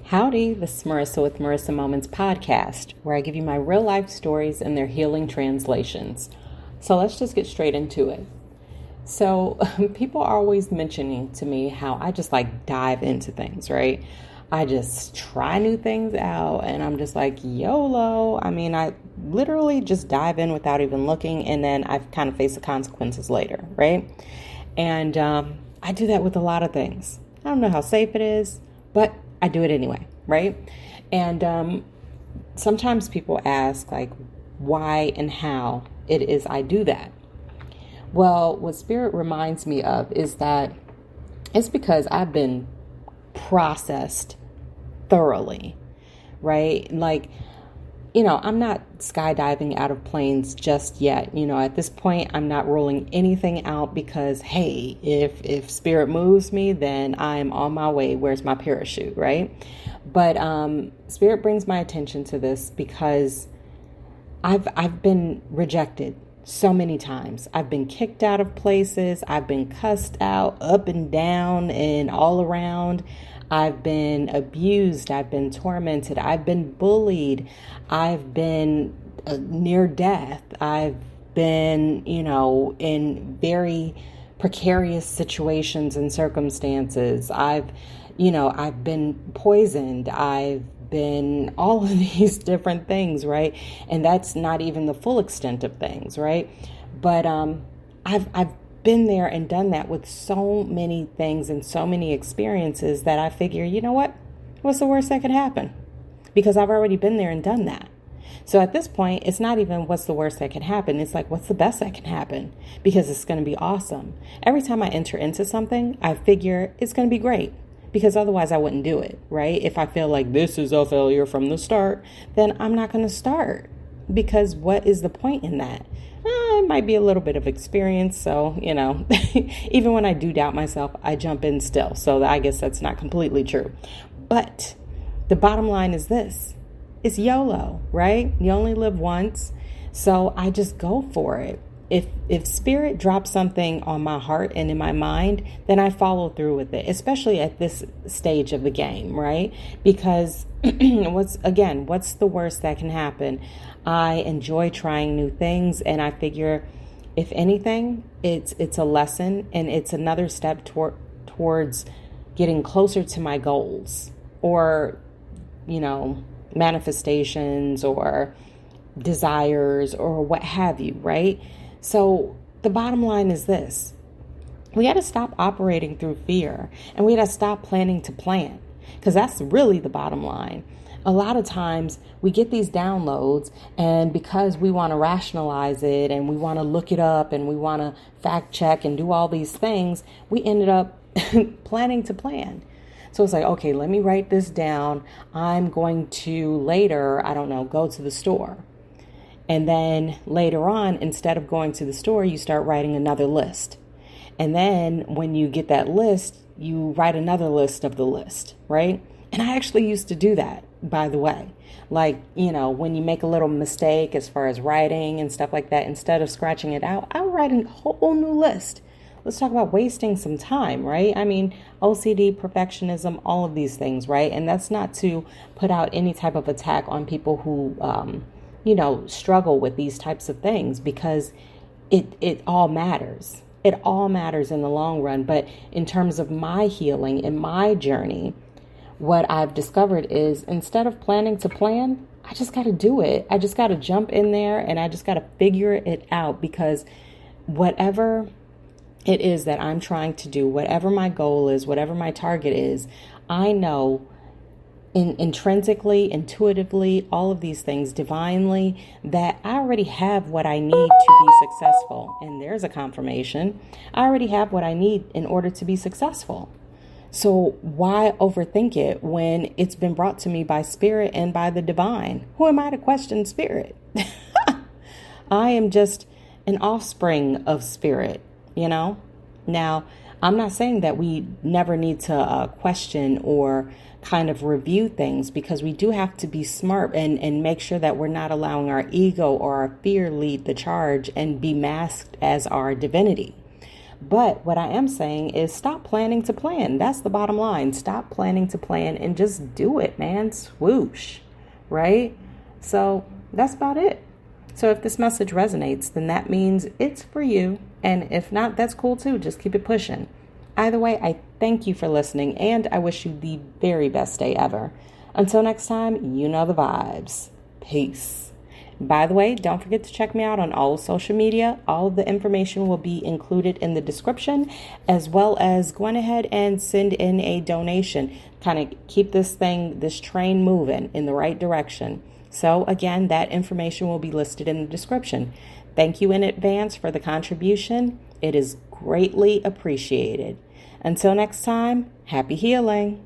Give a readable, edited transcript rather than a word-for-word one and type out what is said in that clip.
Howdy, this is Marisa with Marisa Moments podcast, where I give you my real life stories and their healing translations. So let's just get straight into it. So people are always mentioning to me how I just dive into things, right? I just try new things out and I'm just like YOLO. I literally just dive in without even looking, and then I kind of face the consequences later, right? And I do that with a lot of things. I don't know how safe it is, but I do it anyway, right? And sometimes people ask why and how it is I do that. Well, what Spirit reminds me of is that it's because I've been processed thoroughly, right? I'm not skydiving out of planes just yet. At this point, I'm not rolling anything out because, hey, if Spirit moves me, then I'm on my way. Where's my parachute, right? But Spirit brings my attention to this because I've been rejected so many times. I've been kicked out of places. I've been cussed out up and down and all around. I've been abused. I've been tormented. I've been bullied. I've been near death. I've been, in very precarious situations and circumstances. I've been poisoned. I've been all of these different things, right? And that's not even the full extent of things, right? But I've been there and done that with so many things and so many experiences that I figure, you know what? What's the worst that could happen? Because I've already been there and done that. So at this point, it's not even what's the worst that can happen. It's what's the best that can happen? Because it's going to be awesome. Every time I enter into something, I figure it's going to be great. Because otherwise I wouldn't do it, right? If I feel like this is a failure from the start, then I'm not going to start. Because what is the point in that? It might be a little bit of experience. So, even when I do doubt myself, I jump in still. So I guess that's not completely true. But the bottom line is this. It's YOLO, right? You only live once. So I just go for it. If Spirit drops something on my heart and in my mind, then I follow through with it, especially at this stage of the game, right? Because what's the worst that can happen? I enjoy trying new things, and I figure if anything, it's a lesson, and it's another step towards getting closer to my goals, or manifestations or desires or what have you, right? So the bottom line is this. We got to stop operating through fear, and we got to stop planning to plan, because that's really the bottom line. A lot of times we get these downloads, and because we want to rationalize it and we want to look it up and we want to fact check and do all these things, we ended up planning to plan. So it's okay, let me write this down. I'm going to later, go to the store. And then later on, instead of going to the store, you start writing another list. And then when you get that list, you write another list of the list, right? And I actually used to do that, by the way. When you make a little mistake as far as writing and stuff like that, instead of scratching it out, I would write a whole new list. Let's talk about wasting some time, right? OCD, perfectionism, all of these things, right? And that's not to put out any type of attack on people who, struggle with these types of things, because it all matters. It all matters in the long run. But in terms of my healing and my journey, what I've discovered is instead of planning to plan, I just got to do it. I just got to jump in there and I just got to figure it out, because whatever it is that I'm trying to do, whatever my goal is, whatever my target is, I know intrinsically, intuitively, all of these things, divinely, that I already have what I need to be successful. And there's a confirmation. I already have what I need in order to be successful. So why overthink it when it's been brought to me by Spirit and by the divine? Who am I to question Spirit? I am just an offspring of Spirit, Now, I'm not saying that we never need to question or kind of review things, because we do have to be smart and make sure that we're not allowing our ego or our fear lead the charge and be masked as our divinity. But what I am saying is stop planning to plan. That's the bottom line. Stop planning to plan and just do it, man. Swoosh, right? So that's about it. So if this message resonates, then that means it's for you. And if not, that's cool too. Just keep it pushing. Either way, I thank you for listening, and I wish you the very best day ever. Until next time, you know the vibes. Peace. By the way, don't forget to check me out on all of social media. All of the information will be included in the description, as well as going ahead and send in a donation. Kind of keep this train moving in the right direction. So again, that information will be listed in the description. Thank you in advance for the contribution. It is greatly appreciated. Until next time, happy healing.